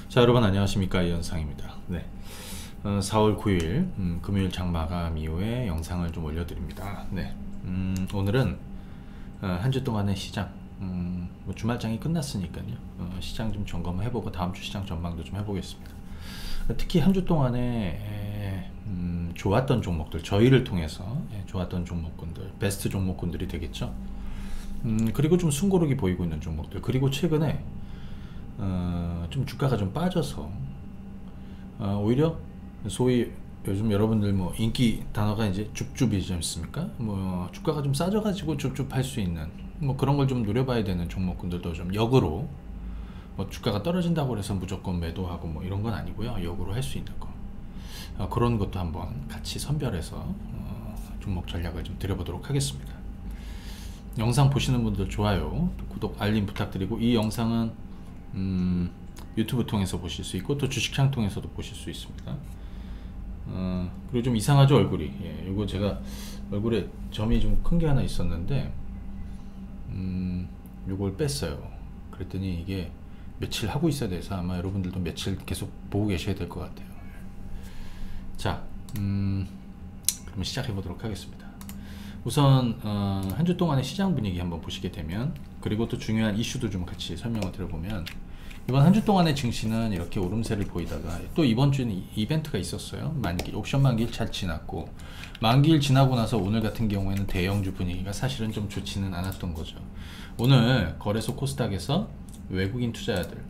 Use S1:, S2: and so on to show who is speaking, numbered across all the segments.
S1: 자, 여러분 안녕하십니까, 이현상입니다. 네, 4월 9일 금요일 장마감 이후에 영상을 좀 올려드립니다. 네, 오늘은 한 주 동안의 시장, 뭐 주말장이 끝났으니까요. 시장 좀 점검을 해보고 다음 주 시장 전망도 좀 해보겠습니다. 특히 한 주 동안에 좋았던 종목들, 저희를 통해서 좋았던 종목군들, 베스트 종목군들이 되겠죠. 그리고 좀 숨고르기 보이고 있는 종목들, 그리고 최근에 좀 주가가 좀 빠져서 오히려 소위 요즘 여러분들 뭐 인기 단어가 이제 줍줍이지 않습니까? 뭐 주가가 좀 싸져가지고 줍줍할 수 있는 뭐 그런 걸 좀 노려봐야 되는 종목군들도 좀 역으로, 뭐 주가가 떨어진다고 해서 무조건 매도하고 뭐 이런 건 아니고요. 역으로 할 수 있는 거, 그런 것도 한번 같이 선별해서 종목 전략을 좀 드려보도록 하겠습니다. 영상 보시는 분들 좋아요, 구독, 알림 부탁드리고, 이 영상은 유튜브 통해서 보실 수 있고 또 주식창 통해서도 보실 수 있습니다. 그리고 좀 이상하죠, 얼굴이. 이거 제가 얼굴에 점이 좀 큰 게 하나 있었는데 요걸 뺐어요. 그랬더니 이게 며칠 하고 있어야 돼서 아마 여러분들도 며칠 계속 보고 계셔야 될 것 같아요. 자, 그럼 시작해 보도록 하겠습니다. 우선 한 주 동안의 시장 분위기 한번 보시게 되면, 그리고 또 중요한 이슈도 좀 같이 설명을 드려보면, 이번 한 주 동안의 증시는 이렇게 오름세를 보이다가 또 이번 주는 이벤트가 있었어요. 만기, 옵션 만기일 잘 지났고, 만기일 지나고 나서 오늘 같은 경우에는 대형주 분위기가 사실은 좀 좋지는 않았던 거죠. 오늘 거래소 코스닥에서 외국인 투자자들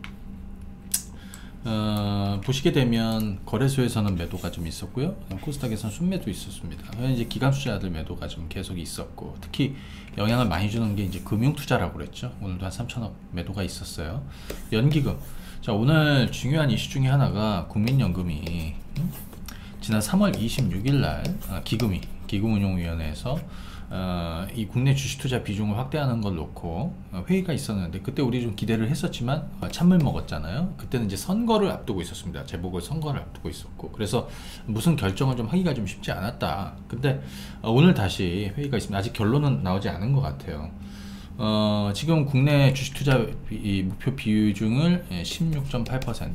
S1: 보시게 되면 거래소에서는 매도가 좀 있었고요, 코스닥에서는 순매도 있었습니다. 이제 기관 투자자들 매도가 좀 계속 있었고, 특히 영향을 많이 주는 게 이제 금융 투자라고 그랬죠. 오늘도 한 3천억 매도가 있었어요. 연기금. 자, 오늘 중요한 이슈 중에 하나가 국민연금이 지난 3월 26일 날 기금운용위원회에서 이 국내 주식투자 비중을 확대하는 걸 놓고 회의가 있었는데, 그때 우리 좀 기대를 했었지만 찬물 먹었잖아요. 그때는 이제 선거를 앞두고 있었습니다. 재보궐선거를 앞두고 있었고, 그래서 무슨 결정을 좀 하기가 좀 쉽지 않았다. 근데 오늘 다시 회의가 있습니다. 아직 결론은 나오지 않은 것 같아요. 지금 국내 주식투자 목표 비중을 16.8%,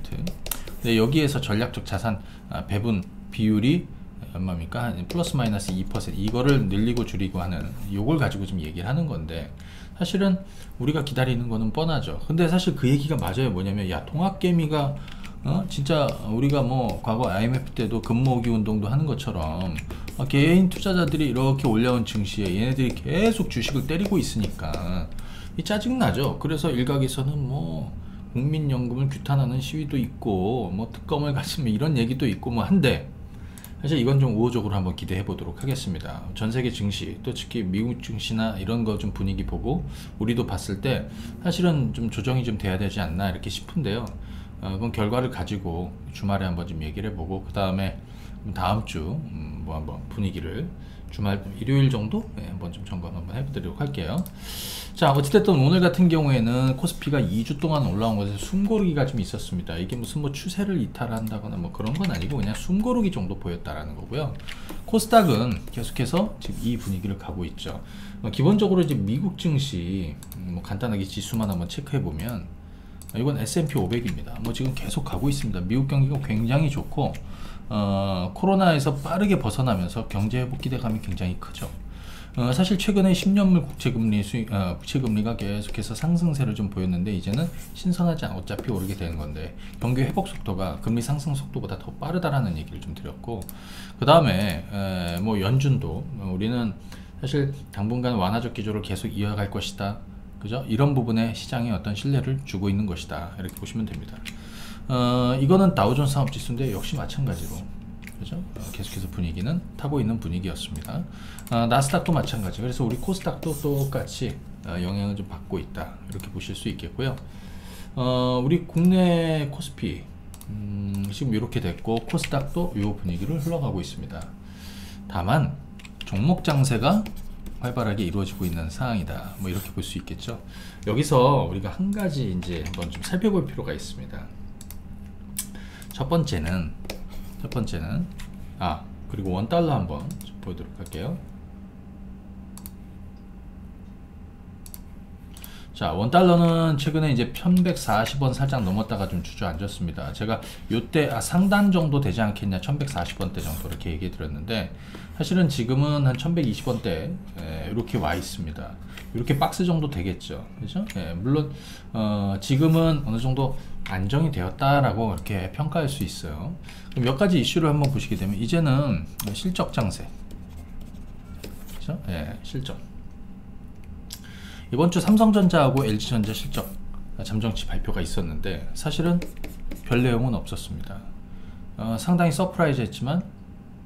S1: 근데 여기에서 전략적 자산 배분 비율이 얼마입니까? 플러스 마이너스 2%, 이거를 늘리고 줄이고 하는, 요걸 가지고 좀 얘기를 하는 건데, 사실은 우리가 기다리는 거는 뻔하죠. 근데 사실 그 얘기가 맞아요. 뭐냐면, 야, 통합개미가 진짜 우리가 뭐 과거 IMF 때도 금모으기 운동도 하는 것처럼 개인 투자자들이 이렇게 올라온 증시에 얘네들이 계속 주식을 때리고 있으니까 이 짜증나죠. 그래서 일각에서는 뭐 국민연금을 규탄하는 시위도 있고, 뭐 특검을 가지면 이런 얘기도 있고 뭐 한데, 사실 이건 좀 우호적으로 한번 기대해 보도록 하겠습니다. 전 세계 증시, 또 특히 미국 증시나 이런 거 좀 분위기 보고 우리도 봤을 때 사실은 좀 조정이 좀 돼야 되지 않나 이렇게 싶은데요. 그건 결과를 가지고 주말에 한번 좀 얘기를 해보고, 그 다음에 다음 주 뭐 한번 분위기를 주말 일요일 정도 한번 좀 점검 한번 해보도록 할게요. 자, 어찌됐든 오늘 같은 경우에는 코스피가 2주 동안 올라온 것에 숨고르기가 좀 있었습니다. 이게 무슨 뭐 추세를 이탈한다거나 뭐 그런 건 아니고 그냥 숨고르기 정도 보였다라는 거고요. 코스닥은 계속해서 지금 이 분위기를 가고 있죠. 기본적으로 이제 미국 증시 뭐 간단하게 지수만 한번 체크해 보면, 이건 S&P 500입니다. 뭐 지금 계속 가고 있습니다. 미국 경기가 굉장히 좋고, 코로나에서 빠르게 벗어나면서 경제 회복 기대감이 굉장히 크죠. 사실 최근에 10년물 국채금리가 계속해서 상승세를 좀 보였는데, 이제는 신선하지 않아 어차피 오르게 되는 건데, 경기 회복 속도가 금리 상승 속도보다 더 빠르다라는 얘기를 좀 드렸고, 그 다음에 뭐 연준도 우리는 사실 당분간 완화적 기조를 계속 이어갈 것이다, 그죠? 이런 부분에 시장에 어떤 신뢰를 주고 있는 것이다, 이렇게 보시면 됩니다. 이거는 다우존스 산업지수인데 역시 마찬가지로, 그죠? 계속해서 분위기는 타고 있는 분위기였습니다. 나스닥도 마찬가지. 그래서 우리 코스닥도 똑같이 영향을 좀 받고 있다, 이렇게 보실 수 있겠고요. 우리 국내 코스피 지금 이렇게 됐고, 코스닥도 이 분위기를 흘러가고 있습니다. 다만 종목 장세가 활발하게 이루어지고 있는 상황이다, 뭐 이렇게 볼 수 있겠죠. 여기서 우리가 한 가지 이제 한번 좀 살펴볼 필요가 있습니다. 첫 번째는 그리고 원달러 한번 좀 보여드리도록 할게요. 자, 원달러는 최근에 이제 1140원 살짝 넘었다가 좀 주저앉았습니다. 제가 요때 상단 정도 되지 않겠냐, 1140원대 정도 이렇게 얘기해 드렸는데, 사실은 지금은 한 1120원대 이렇게 와 있습니다. 이렇게 박스 정도 되겠죠, 그죠? 물론 지금은 어느 정도 안정이 되었다라고 이렇게 평가할 수 있어요. 그럼 몇 가지 이슈를 한번 보시게 되면, 이제는 실적 장세, 그죠? 실적. 이번 주 삼성전자하고 LG전자 실적 잠정치 발표가 있었는데, 사실은 별 내용은 없었습니다. 상당히 서프라이즈 했지만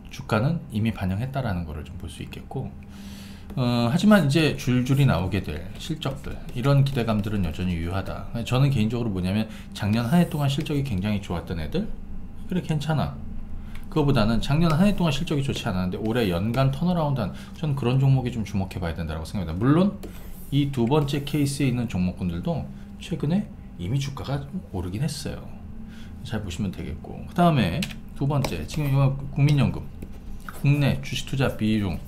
S1: 주가는 이미 반영했다라는 것을 좀 볼 수 있겠고, 하지만 이제 줄줄이 나오게 될 실적들, 이런 기대감들은 여전히 유효하다. 저는 개인적으로 뭐냐면, 작년 한 해 동안 실적이 굉장히 좋았던 애들, 그래 괜찮아. 그거보다는 작년 한 해 동안 실적이 좋지 않았는데 올해 연간 턴어라운드한, 저는 그런 종목에 좀 주목해 봐야 된다고 생각합니다. 물론 이 두 번째 케이스에 있는 종목군들도 최근에 이미 주가가 좀 오르긴 했어요. 잘 보시면 되겠고, 그 다음에 두 번째, 지금 이거 국민연금 국내 주식투자 비중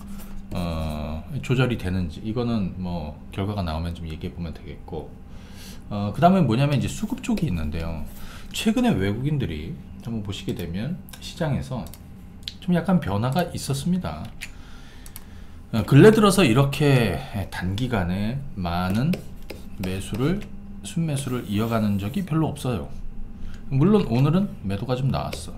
S1: 조절이 되는지, 이거는 뭐 결과가 나오면 좀 얘기해 보면 되겠고, 그 다음에 뭐냐면 이제 수급 쪽이 있는데요. 최근에 외국인들이 한번 보시게 되면 시장에서 좀 약간 변화가 있었습니다. 근래 들어서 이렇게 단기간에 많은 순매수를 이어가는 적이 별로 없어요. 물론 오늘은 매도가 좀 나왔어.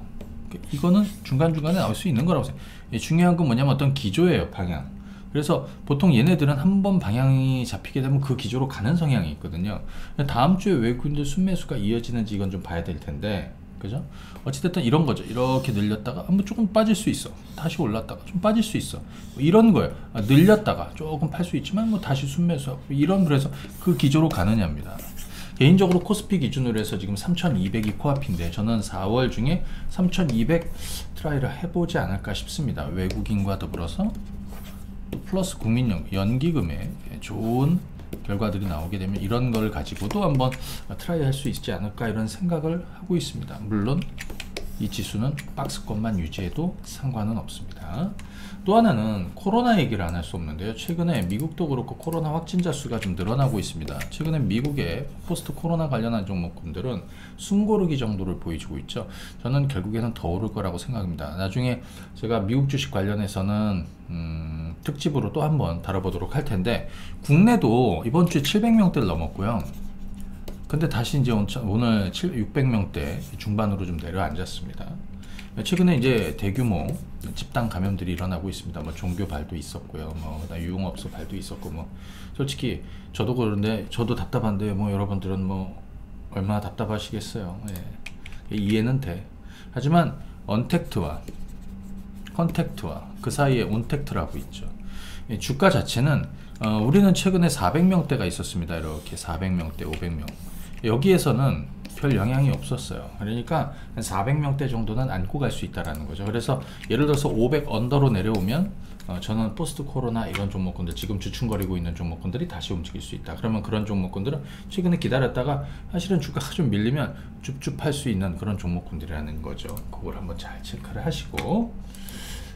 S1: 이거는 중간중간에 나올 수 있는 거라고 생각해요. 중요한 건 뭐냐면 어떤 기조예요, 방향. 그래서 보통 얘네들은 한번 방향이 잡히게 되면 그 기조로 가는 성향이 있거든요. 다음 주에 외국인들 순매수가 이어지는지 이건 좀 봐야 될 텐데, 그죠? 어찌됐든 이런 거죠. 이렇게 늘렸다가 한번 조금 빠질 수 있어. 다시 올랐다가 좀 빠질 수 있어. 뭐 이런 거예요. 늘렸다가 조금 팔 수 있지만 뭐 다시 순매수하고, 이런, 그래서 그 기조로 가느냐입니다. 개인적으로 코스피 기준으로 해서 지금 3200이 코앞인데, 저는 4월 중에 3200 트라이를 해보지 않을까 싶습니다. 외국인과 더불어서 또 플러스 국민연금, 연기금에 좋은 결과들이 나오게 되면 이런 걸 가지고도 한번 트라이 할 수 있지 않을까, 이런 생각을 하고 있습니다. 물론 이 지수는 박스권만 유지해도 상관은 없습니다. 또 하나는 코로나 얘기를 안 할 수 없는데요. 최근에 미국도 그렇고 코로나 확진자 수가 좀 늘어나고 있습니다. 최근에 미국의 포스트 코로나 관련한 종목군들은 숨고르기 정도를 보여주고 있죠. 저는 결국에는 더 오를 거라고 생각합니다. 나중에 제가 미국 주식 관련해서는 특집으로 또 한번 다뤄보도록 할 텐데, 국내도 이번 주에 700명대를 넘었고요. 근데 다시 이제 오늘 600명대 중반으로 좀 내려앉았습니다. 최근에 이제 대규모 집단 감염들이 일어나고 있습니다. 뭐 종교 발도 있었고요, 뭐 유흥업소 발도 있었고, 뭐 솔직히 저도 그런데, 저도 답답한데 뭐 여러분들은 뭐 얼마나 답답하시겠어요. 이해는 돼. 하지만 언택트와 컨택트와 그 사이에 온택트라고 있죠. 주가 자체는 우리는 최근에 400명대가 있었습니다. 이렇게 400명대, 500명. 여기에서는 별 영향이 없었어요. 그러니까 한 400명대 정도는 안고 갈 수 있다라는 거죠. 그래서 예를 들어서 500 언더로 내려오면 저는 포스트 코로나 이런 종목군들, 지금 주춤거리고 있는 종목군들이 다시 움직일 수 있다. 그러면 그런 종목군들은 최근에 기다렸다가 사실은 주가가 좀 밀리면 줍줍할 수 있는 그런 종목군들이라는 거죠. 그걸 한번 잘 체크를 하시고,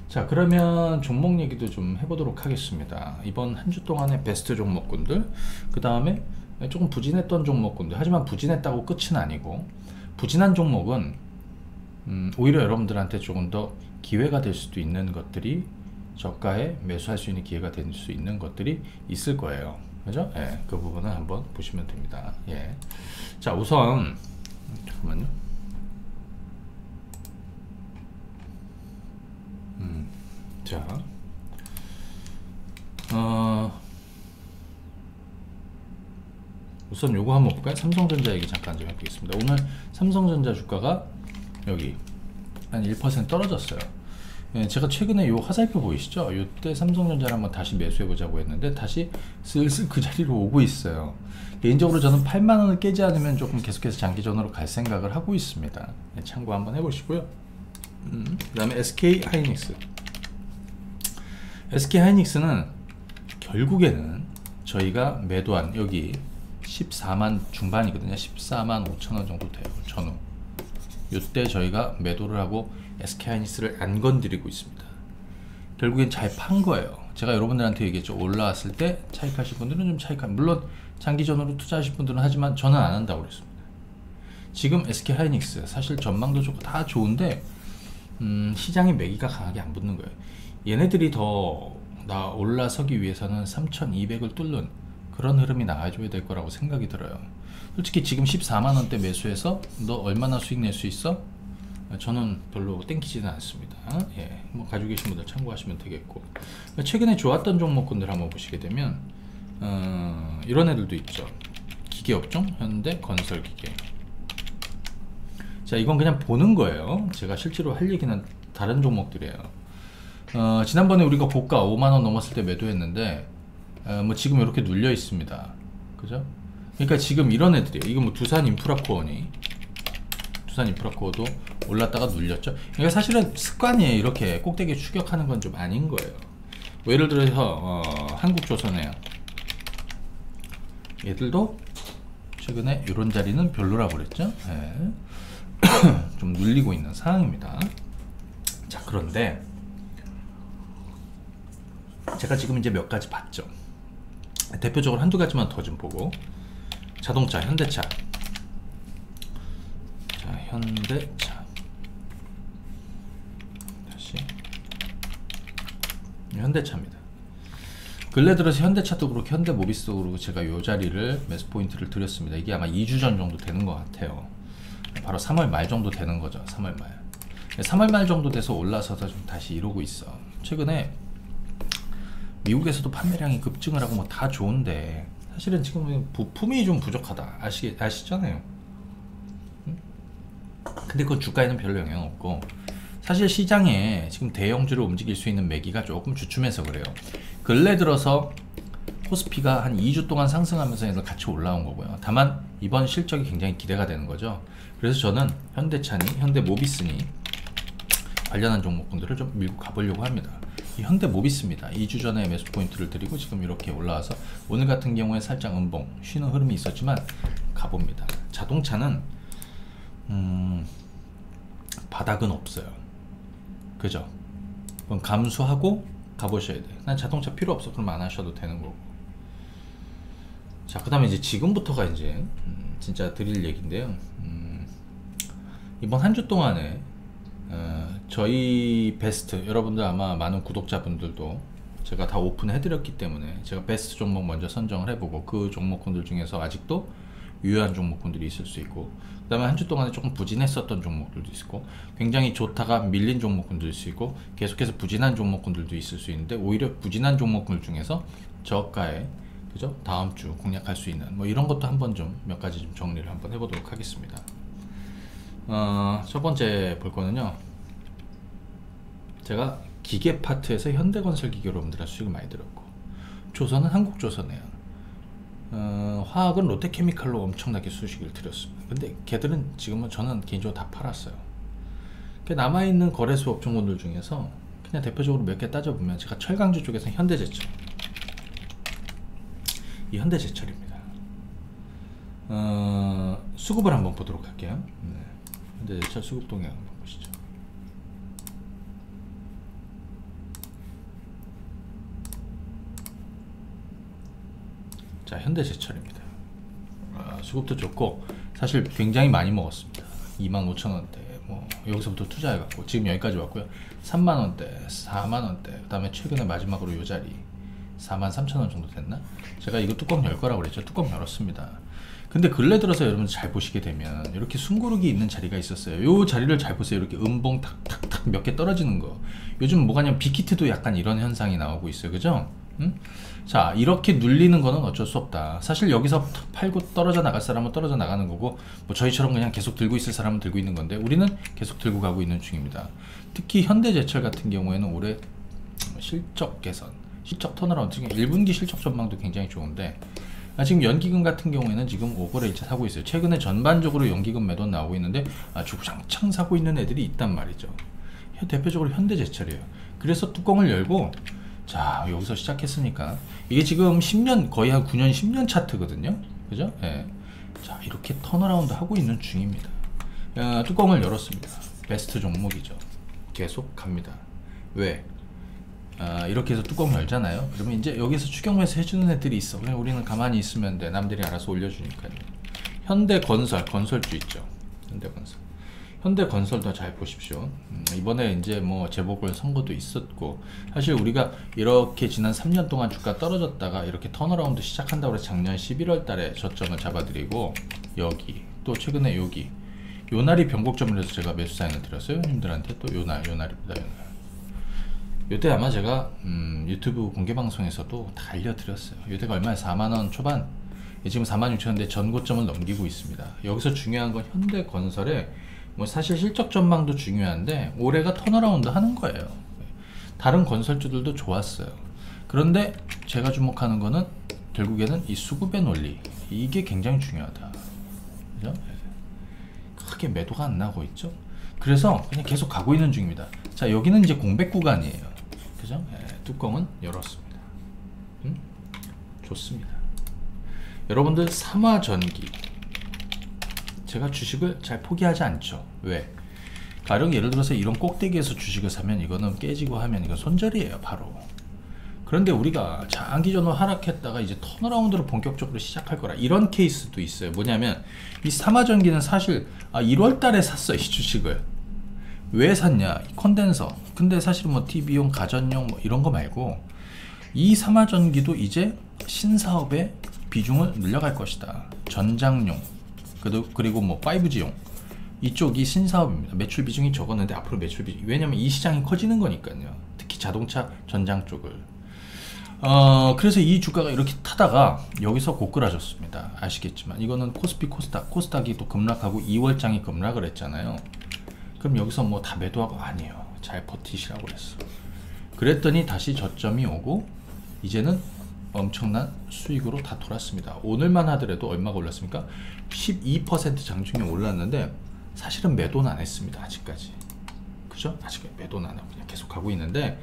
S1: 자, 그러면 종목 얘기도 좀 해보도록 하겠습니다. 이번 한 주 동안의 베스트 종목군들, 그 다음에 조금 부진했던 종목군들, 하지만 부진했다고 끝은 아니고, 부진한 종목은 오히려 여러분들한테 조금 더 기회가 될 수도 있는 것들이, 저가에 매수할 수 있는 기회가 될 수 있는 것들이 있을 거예요. 그죠? 그 부분은 한번 보시면 됩니다. 자, 우선 잠깐만요. 자, 우선 요거 한번 볼까요? 삼성전자 얘기 잠깐 좀 해보겠습니다. 오늘 삼성전자 주가가 여기 한 1% 떨어졌어요. 제가 최근에 요 화살표 보이시죠? 요때 삼성전자를 한번 다시 매수해보자고 했는데 다시 슬슬 그 자리로 오고 있어요. 개인적으로 저는 8만원을 깨지 않으면 조금 계속해서 장기전으로 갈 생각을 하고 있습니다. 참고 한번 해보시고요. 그 다음에 SK하이닉스. SK하이닉스는 결국에는 저희가 매도한 여기 14만 중반이거든요. 14만 5천원 정도 돼요. 전후. 이때 저희가 매도를 하고 SK하이닉스를 안 건드리고 있습니다. 결국엔 잘 판 거예요. 제가 여러분들한테 얘기했죠. 올라왔을 때 차익하실 분들은 좀 차익하, 물론 장기전으로 투자하실 분들은 하지만 저는 안 한다고 그랬습니다. 지금 SK하이닉스 사실 전망도 좋고 다 좋은데 시장에 매기가 강하게 안 붙는 거예요. 얘네들이 더 올라서기 위해서는 3200을 뚫는 그런 흐름이 나와줘야 될 거라고 생각이 들어요. 솔직히 지금 14만원대 매수해서 너 얼마나 수익 낼 수 있어? 저는 별로 땡기지는 않습니다. 예, 뭐 가지고 계신 분들 참고하시면 되겠고, 최근에 좋았던 종목군들 한번 보시게 되면 이런 애들도 있죠. 기계업종, 현대, 건설기계. 자, 이건 그냥 보는 거예요. 제가 실제로 할 얘기는 다른 종목들이에요. 지난번에 우리가 고가 5만원 넘었을 때 매도했는데 뭐 지금 이렇게 눌려 있습니다. 그죠? 그러니까 지금 이런 애들이에요. 이거 뭐 두산인프라코어니, 두산인프라코어도 올랐다가 눌렸죠. 그러니까 사실은 습관이에요. 이렇게 꼭대기에 추격하는 건 좀 아닌 거예요. 뭐 예를 들어서 한국조선해양, 얘들도 최근에 이런 자리는 별로라고 그랬죠. 네. 좀 눌리고 있는 상황입니다. 자, 그런데 제가 지금 이제 몇 가지 봤죠. 대표적으로 한두 가지만 더 좀 보고, 자동차, 현대차. 자, 현대차. 다시 현대차입니다. 근래 들어서 현대차도 그렇고 현대모비스도 그렇고 제가 이 자리를 매수 포인트를 드렸습니다. 이게 아마 2주 전 정도 되는 것 같아요. 바로 3월 말 정도 되는 거죠. 3월 말. 3월 말 정도 돼서 올라서서 좀 다시 이러고 있어. 최근에 미국에서도 판매량이 급증을 하고 뭐 다 좋은데 사실은 지금 부품이 좀 부족하다. 아시잖아요. 근데 그 주가에는 별로 영향 없고, 사실 시장에 지금 대형주를 움직일 수 있는 매기가 조금 주춤해서 그래요. 근래 들어서 코스피가 한 2주 동안 상승하면서 얘들 같이 올라온 거고요. 다만 이번 실적이 굉장히 기대가 되는 거죠. 그래서 저는 현대차니, 현대모비스니 관련한 종목군들을 좀 밀고 가보려고 합니다. 이 현대모비스입니다. 2주 전에 매수 포인트를 드리고 지금 이렇게 올라와서 오늘 같은 경우에 살짝 음봉 쉬는 흐름이 있었지만 가봅니다. 자동차는 바닥은 없어요. 그죠? 그럼 감수하고 가보셔야 돼요. 난 자동차 필요 없어. 그럼 안 하셔도 되는 거고. 자, 그 다음에 이제 지금부터가 이제 진짜 드릴 얘기인데요. 이번 한 주 동안에 저희 베스트, 여러분들 아마 많은 구독자분들도 제가 다 오픈해 드렸기 때문에 제가 베스트 종목 먼저 선정을 해보고 그 종목군들 중에서 아직도 유효한 종목군들이 있을 수 있고, 그 다음에 한 주 동안에 조금 부진했었던 종목들도 있고, 굉장히 좋다가 밀린 종목군들도 있고, 계속해서 부진한 종목군들도 있을 수 있는데, 오히려 부진한 종목군들 중에서 저가에, 그죠? 다음 주 공략할 수 있는 뭐 이런 것도 한번 좀 몇 가지 좀 정리를 한번 해보도록 하겠습니다. 첫 번째 볼 거는요, 제가 기계 파트에서 현대건설 기계 여러분들한테 수익을 많이 들었고, 조선은 한국조선해양, 화학은 롯데케미칼로 엄청나게 수익을 드렸습니다. 근데 걔들은 지금은 저는 개인적으로 다 팔았어요. 남아있는 거래소 업종군들 중에서 그냥 대표적으로 몇 개 따져보면, 제가 철강주 쪽에서 현대제철, 이 현대제철입니다. 수급을 한번 보도록 할게요. 네. 현대제철 수급 동향 한번 보시죠. 자, 현대제철입니다. 수급도 좋고 사실 굉장히 많이 먹었습니다. 25,000원대 뭐 여기서부터 투자해갖고 지금 여기까지 왔고요. 3만원대, 4만원대, 그 다음에 최근에 마지막으로 요 자리 43,000원 정도 됐나? 제가 이거 뚜껑 열 거라고 그랬죠. 뚜껑 열었습니다. 근데 근래 들어서 여러분 잘 보시게 되면 이렇게 숨고르기 있는 자리가 있었어요. 요 자리를 잘 보세요. 이렇게 음봉 탁탁탁 몇 개 떨어지는 거. 요즘 뭐가냐면 빅히트도 약간 이런 현상이 나오고 있어요. 그죠? 자, 이렇게 눌리는 거는 어쩔 수 없다. 사실 여기서 팔고 떨어져 나갈 사람은 떨어져 나가는 거고, 뭐 저희처럼 그냥 계속 들고 있을 사람은 들고 있는 건데, 우리는 계속 들고 가고 있는 중입니다. 특히 현대제철 같은 경우에는 올해 실적 개선, 실적 턴어라운드, 지금 1분기 실적 전망도 굉장히 좋은데, 지금 연기금 같은 경우에는 지금 오버레이트 사고 있어요. 최근에 전반적으로 연기금 매도 나오고 있는데 주구장창 사고 있는 애들이 있단 말이죠. 대표적으로 현대제철이에요. 그래서 뚜껑을 열고, 자, 여기서 시작했으니까 이게 지금 10년, 거의 한 9년 10년 차트거든요. 그죠? 예. 자, 이렇게 턴어라운드 하고 있는 중입니다. 뚜껑을 열었습니다. 베스트 종목이죠. 계속 갑니다. 왜? 이렇게 해서 뚜껑 열잖아요. 그러면 이제 여기서 추경매수 해주는 애들이 있어. 그냥 우리는 가만히 있으면 돼. 남들이 알아서 올려주니까요. 현대건설, 건설주 있죠. 현대건설. 현대건설도 잘 보십시오. 이번에 이제 뭐 재보궐 선거도 있었고, 사실 우리가 이렇게 지난 3년 동안 주가 떨어졌다가 이렇게 턴어라운드 시작한다고 해서 작년 11월 달에 저점을 잡아드리고, 여기 또 최근에 여기 요날이 변곡점을 해서 제가 매수 사인을 드렸어요. 님들한테 또 요날이보다 요날. 요때 아마 제가 유튜브 공개방송에서도 다 알려드렸어요. 요때가 얼마야? 4만원 초반. 지금 46,000원인데 전고점을 넘기고 있습니다. 여기서 중요한 건 현대건설의 뭐 사실 실적 전망도 중요한데 올해가 턴어라운드 하는 거예요. 다른 건설주들도 좋았어요. 그런데 제가 주목하는 거는 결국에는 이 수급의 논리, 이게 굉장히 중요하다. 그죠? 크게 매도가 안 나고 있죠. 그래서 그냥 계속 가고 있는 중입니다. 자, 여기는 이제 공백 구간이에요. 그죠? 뚜껑은 열었습니다. 좋습니다. 여러분들 삼화전기, 제가 주식을 잘 포기하지 않죠. 왜? 가령 예를 들어서 이런 꼭대기에서 주식을 사면 이거는 깨지고 하면 이건 손절이에요, 바로. 그런데 우리가 장기전으로 하락했다가 이제 턴어라운드로 본격적으로 시작할 거라, 이런 케이스도 있어요. 뭐냐면 이 삼화전기는 사실 1월 달에 샀어, 이 주식을. 왜 샀냐? 이 컨덴서. 근데 사실 뭐 TV용, 가전용 뭐 이런 거 말고 이 삼화전기도 이제 신사업에 비중을 늘려갈 것이다. 전장용, 그리고 뭐 5G용, 이쪽이 신사업입니다. 매출 비중이 적었는데 앞으로 매출 비중, 왜냐면 이 시장이 커지는 거니까요. 특히 자동차 전장 쪽을. 그래서 이 주가가 이렇게 타다가 여기서 고꾸라졌습니다. 아시겠지만 이거는 코스피, 코스닥이 또 급락하고 2월장이 급락을 했잖아요. 그럼 여기서 뭐 다 매도하고, 아니에요. 잘 버티시라고 그랬어. 그랬더니 다시 저점이 오고 이제는 엄청난 수익으로 다 돌았습니다. 오늘만 하더라도 얼마가 올랐습니까? 12% 장중에 올랐는데 사실은 매도는 안 했습니다. 아직까지. 그죠? 아직 매도는 안 하고 그냥 계속 가고 있는데,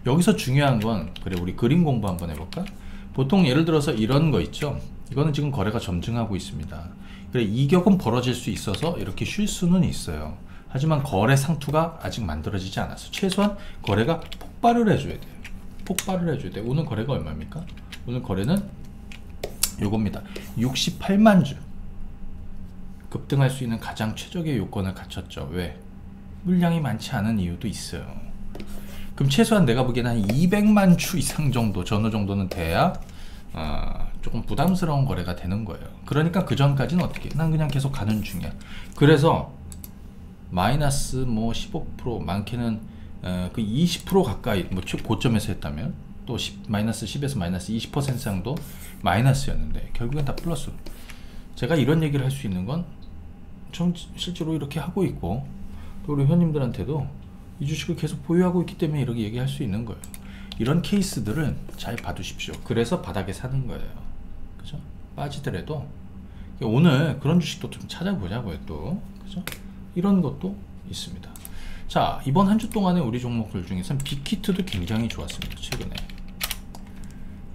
S1: 여기서 중요한 건, 그래 우리 그림 공부 한번 해볼까? 보통 예를 들어서 이런 거 있죠. 이거는 지금 거래가 점증하고 있습니다. 그래 이격은 벌어질 수 있어서 이렇게 쉴 수는 있어요. 하지만 거래 상투가 아직 만들어지지 않았어. 최소한 거래가 폭발을 해줘야 돼요. 폭발을 해줘야 돼요. 오늘 거래가 얼마입니까? 오늘 거래는 요겁니다. 68만 주. 급등할 수 있는 가장 최적의 요건을 갖췄죠. 왜? 물량이 많지 않은 이유도 있어요. 그럼 최소한 내가 보기에는 한 200만 주 이상 정도, 전후 정도는 돼야 조금 부담스러운 거래가 되는 거예요. 그러니까 그 전까지는 어떻게? 난 그냥 계속 가는 중이야. 그래서 마이너스 뭐 15%, 많게는 그 20% 가까이, 뭐 고점에서 했다면 또 마이너스 10에서 마이너스 20% 정도 마이너스였는데 결국엔 다 플러스. 제가 이런 얘기를 할 수 있는 건 전 실제로 이렇게 하고 있고, 또 우리 회원님들한테도 이 주식을 계속 보유하고 있기 때문에 이렇게 얘기할 수 있는 거예요. 이런 케이스들은 잘 봐두십시오. 그래서 바닥에 사는 거예요. 그죠? 빠지더라도 오늘 그런 주식도 좀 찾아보자고요. 또 그죠? 이런 것도 있습니다. 자, 이번 한 주 동안에 우리 종목들 중에서는 빅히트도 굉장히 좋았습니다. 최근에.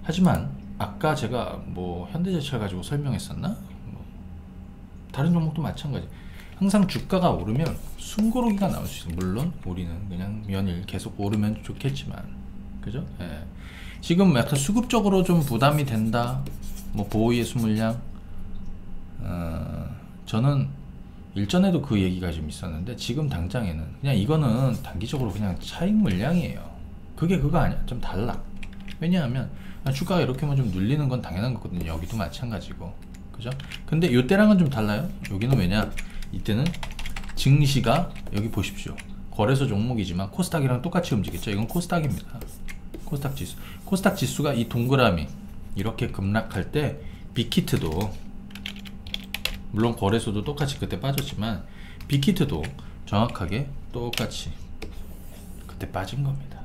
S1: 하지만 아까 제가 뭐 현대제철 가지고 설명했었나? 뭐 다른 종목도 마찬가지. 항상 주가가 오르면 숨고르기가 나올 수 있어요. 물론 우리는 그냥 연일 계속 오르면 좋겠지만, 그죠? 예. 지금 약간 수급적으로 좀 부담이 된다. 뭐 보호예수 물량. 저는 일전에도 그 얘기가 좀 있었는데 지금 당장에는 그냥 이거는 단기적으로 그냥 차익 물량이에요. 그게 그거 아니야. 좀 달라. 왜냐하면 주가가 이렇게 하면 좀 눌리는 건 당연한 거거든요. 여기도 마찬가지고. 그죠? 근데 요때랑은 좀 달라요. 여기는 왜냐? 이때는 증시가, 여기 보십시오. 거래소 종목이지만 코스닥이랑 똑같이 움직였죠. 이건 코스닥입니다. 코스닥 지수. 코스닥 지수가 이 동그라미 이렇게 급락할 때 빅히트도, 물론 거래소도 똑같이 그때 빠졌지만 빅히트도 정확하게 똑같이 그때 빠진 겁니다.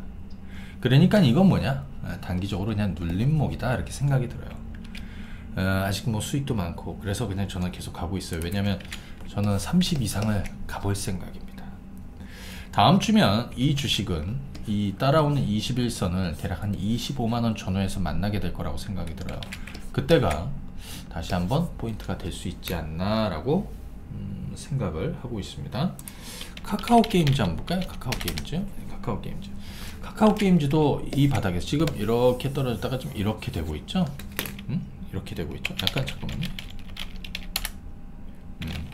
S1: 그러니까 이건 뭐냐? 단기적으로 그냥 눌림목이다 이렇게 생각이 들어요. 아직 뭐 수익도 많고, 그래서 그냥 저는 계속 가고 있어요. 왜냐면 저는 30 이상을 가볼 생각입니다. 다음 주면 이 주식은 이 따라오는 21선을 대략 한 25만원 전후에서 만나게 될 거라고 생각이 들어요. 그때가 다시 한번 포인트가 될 수 있지 않나 라고 생각을 하고 있습니다. 카카오 게임즈 한번 볼까요? 카카오 게임즈. 카카오 게임즈도 이 바닥에서 지금 이렇게 떨어졌다가 좀 이렇게 되고 있죠. 이렇게 되고 있죠. 약간 잠깐만요.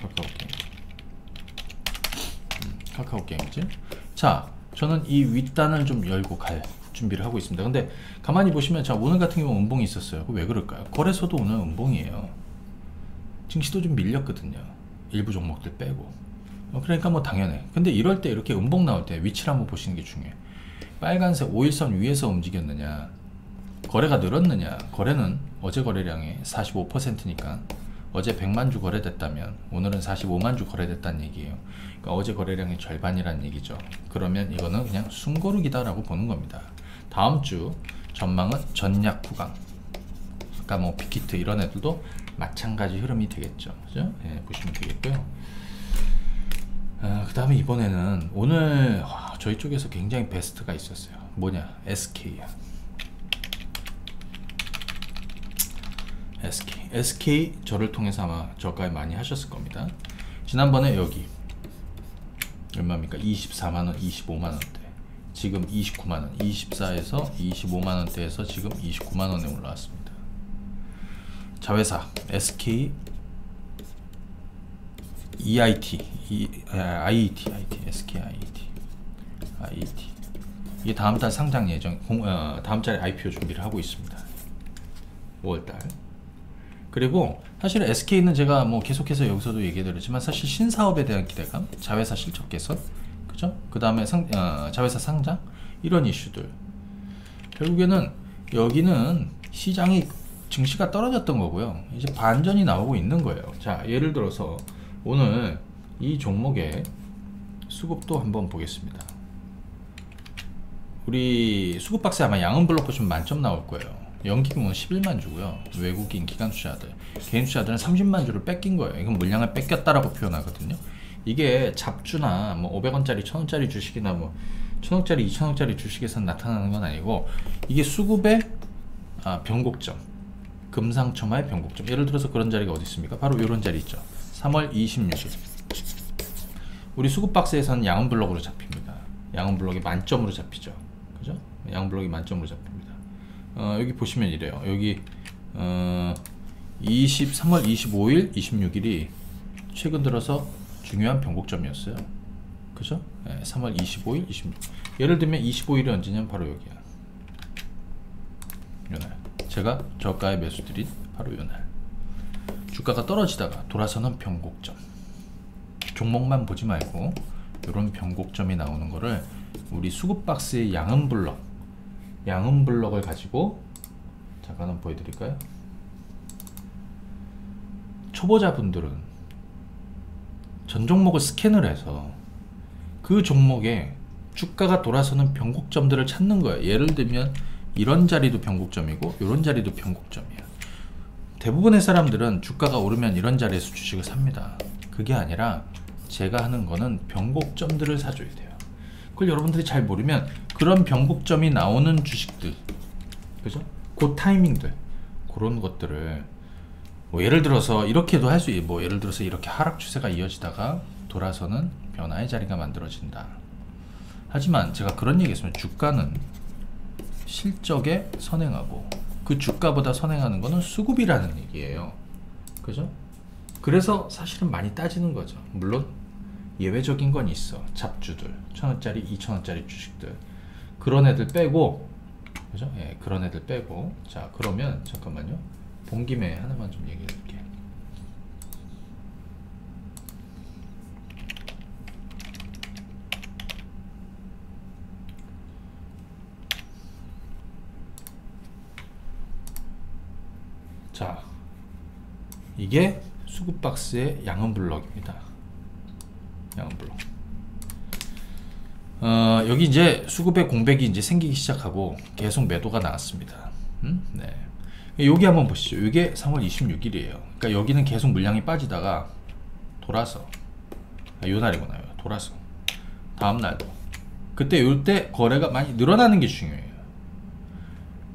S1: 카카오 게임즈. 카카오 게임즈. 자, 저는 이 윗단을 좀 열고 갈 준비를 하고 있습니다. 근데 가만히 보시면, 자, 오늘 같은 경우 음봉이 있었어요. 왜 그럴까요? 거래소도 오늘 음봉이에요. 증시도 좀 밀렸거든요. 일부 종목들 빼고. 그러니까 뭐 당연해. 근데 이럴 때 이렇게 음봉 나올 때 위치를 한번 보시는 게 중요해. 빨간색 5일선 위에서 움직였느냐, 거래가 늘었느냐. 거래는 어제 거래량의 45%니까 어제 100만 주 거래됐다면 오늘은 45만 주 거래됐다는 얘기예요. 그러니까 어제 거래량의 절반이라는 얘기죠. 그러면 이거는 그냥 숨고르기다 라고 보는 겁니다. 다음 주 전망은 전략 구강, 아까 뭐 빅히트 이런 애들도 마찬가지 흐름이 되겠죠. 그죠? 예, 보시면 되겠고요. 그 다음에 이번에는 오늘 저희 쪽에서 굉장히 베스트가 있었어요. 뭐냐? SK야. SK 저를 통해서 아마 저가에 많이 하셨을 겁니다. 지난번에 여기 얼마입니까? 24만원, 25만원대. 지금 29만원, 24에서 25만원대에서 지금 29만원에 올라왔습니다. 자회사 SK IET, SK IET. 이게 다음 달 상장 예정, 다음 달에 IPO 준비를 하고 있습니다. 5월달. 그리고 사실 SK는 제가 뭐 계속해서 여기서도 얘기해드렸지만 사실 신사업에 대한 기대감, 자회사 실적 개선, 그죠? 그 다음에 자회사 상장, 이런 이슈들. 결국에는 여기는 시장이, 증시가 떨어졌던 거고요. 이제 반전이 나오고 있는 거예요. 자, 예를 들어서 오늘 이 종목의 수급도 한번 보겠습니다. 우리 수급박스에 아마 양은블록 보시면 만점 나올 거예요. 연기금은 11만 주고요. 외국인 기관 투자들, 개인 투자들은 30만 주를 뺏긴 거예요. 이건 물량을 뺏겼다라고 표현하거든요. 이게 잡주나 뭐 500원짜리 1000원짜리 주식이나 뭐 1000원짜리 2000원짜리 주식에서 나타나는 건 아니고, 이게 수급의 변곡점, 금상첨화의 변곡점. 예를 들어서 그런 자리가 어디 있습니까? 바로 이런 자리 있죠. 3월 26일 우리 수급박스에서는 양은블록으로 잡힙니다. 양은블록이 만점으로 잡히죠. 그죠? 양은블록이 만점으로 잡힙니다. 여기 보시면 이래요. 여기 3월 25일, 26일이 최근 들어서 중요한 변곡점이었어요. 그죠? 네, 3월 25일, 26일. 예를 들면 25일이 언제냐면 바로 여기야. 요날. 제가 저가에 매수드린 바로 요날. 주가가 떨어지다가 돌아서는 변곡점. 종목만 보지 말고 이런 변곡점이 나오는 거를 우리 수급박스의 양은블럭을 가지고 잠깐 한번 보여드릴까요? 초보자분들은 전 종목을 스캔을 해서 그 종목에 주가가 돌아서는 변곡점들을 찾는 거예요. 예를 들면 이런 자리도 변곡점이고 이런 자리도 변곡점이야. 대부분의 사람들은 주가가 오르면 이런 자리에서 주식을 삽니다. 그게 아니라 제가 하는 거는 변곡점들을 사줘야 돼요. 그걸 여러분들이 잘 모르면 그런 변곡점이 나오는 주식들, 그죠? 그 타이밍들, 그런 것들을 뭐 예를 들어서 이렇게도 할 수 있고, 뭐 예를 들어서 이렇게 하락 추세가 이어지다가 돌아서는 변화의 자리가 만들어진다. 하지만 제가 그런 얘기 했으면 주가는 실적에 선행하고 그 주가보다 선행하는 거는 수급이라는 얘기예요. 그죠? 그래서 사실은 많이 따지는 거죠. 물론 예외적인 건 있어. 잡주들, 1000원짜리, 2000원짜리 주식들, 그런 애들 빼고, 그죠? 예, 그런 애들 빼고. 자, 그러면 잠깐만요. 본 김에 하나만 좀 얘기해 줄게. 자, 이게 수급박스의 양은블럭입니다. 양은블럭. 여기 이제 수급의 공백이 이제 생기기 시작하고 계속 매도가 나왔습니다. 네. 여기 한번 보시죠. 이게 3월 26일이에요. 그러니까 여기는 계속 물량이 빠지다가 돌아서, 요 날이구나요. 돌아서 다음 날도, 그때 요때 거래가 많이 늘어나는 게 중요해요.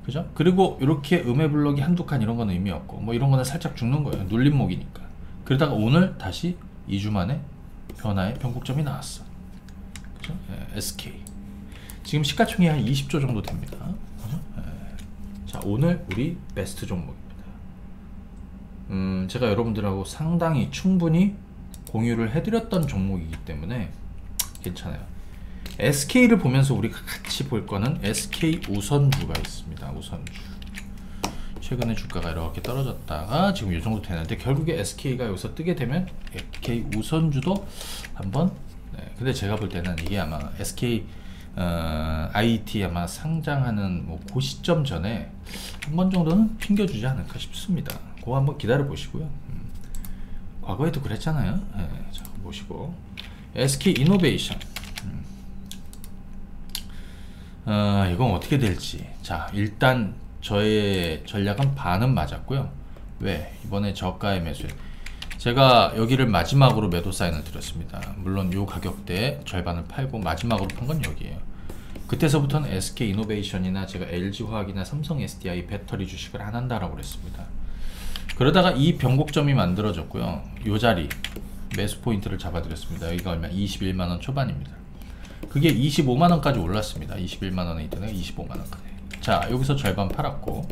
S1: 그죠? 그리고 이렇게 음해블럭이 한두 칸 이런 거는 의미 없고, 뭐 이런 거는 살짝 죽는 거예요. 눌림목이니까. 그러다가 오늘 다시 2주 만에 변화의 변곡점이 나왔어. 그죠? 예, SK. 지금 시가총액이 한 20조 정도 됩니다. 자, 오늘 우리 베스트 종목입니다. 제가 여러분들하고 상당히 충분히 공유를 해드렸던 종목이기 때문에 괜찮아요. SK를 보면서 우리가 같이 볼 거는 SK 우선주가 있습니다. 우선주. 최근에 주가가 이렇게 떨어졌다가 지금 이 정도 되는데 결국에 SK가 여기서 뜨게 되면 SK 우선주도 한번 근데 제가 볼 때는 이게 아마 SK IT 아마 상장하는 뭐 그 시점 전에 한 번 정도는 핑겨주지 않을까 싶습니다. 그거 한번 기다려 보시고요. 과거에도 그랬잖아요. 자, 보시고 SK 이노베이션. 이건 어떻게 될지. 자, 일단 저의 전략은 반은 맞았고요. 왜? 이번에 저가의 매수에 제가 여기를 마지막으로 매도 사인을 드렸습니다. 물론 요 가격대에 절반을 팔고 마지막으로 판 건 여기에요. 그때서부터는 SK 이노베이션이나 제가 LG화학이나 삼성 SDI 배터리 주식을 안 한다라고 그랬습니다. 그러다가 이 변곡점이 만들어졌고요. 요 자리 매수 포인트를 잡아드렸습니다. 여기가 얼마? 21만원 초반입니다. 그게 25만원까지 올랐습니다. 21만원에 있던 애가 25만원까지. 자, 여기서 절반 팔았고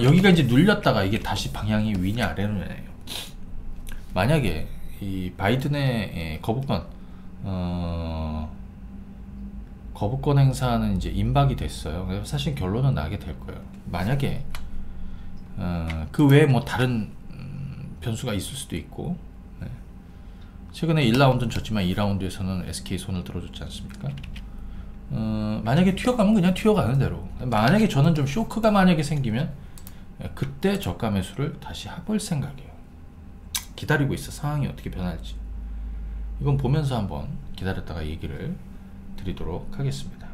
S1: 여기가 이제 눌렸다가 이게 다시 방향이 위냐 아래로냐예요. 만약에 이 바이든의 거부권 행사는 이제 임박이 됐어요. 그래서 사실 결론은 나게 될 거예요. 만약에 그 외에 뭐 다른 변수가 있을 수도 있고, 최근에 1라운드는 졌지만 2라운드에서는 SK 손을 들어줬지 않습니까? 만약에 튀어가면 그냥 튀어가는 대로. 만약에 저는 좀 쇼크가 만약에 생기면 그때 저가 매수를 다시 해볼 생각이에요. 기다리고 있어. 상황이 어떻게 변할지. 이건 보면서 한번 기다렸다가 얘기를 드리도록 하겠습니다.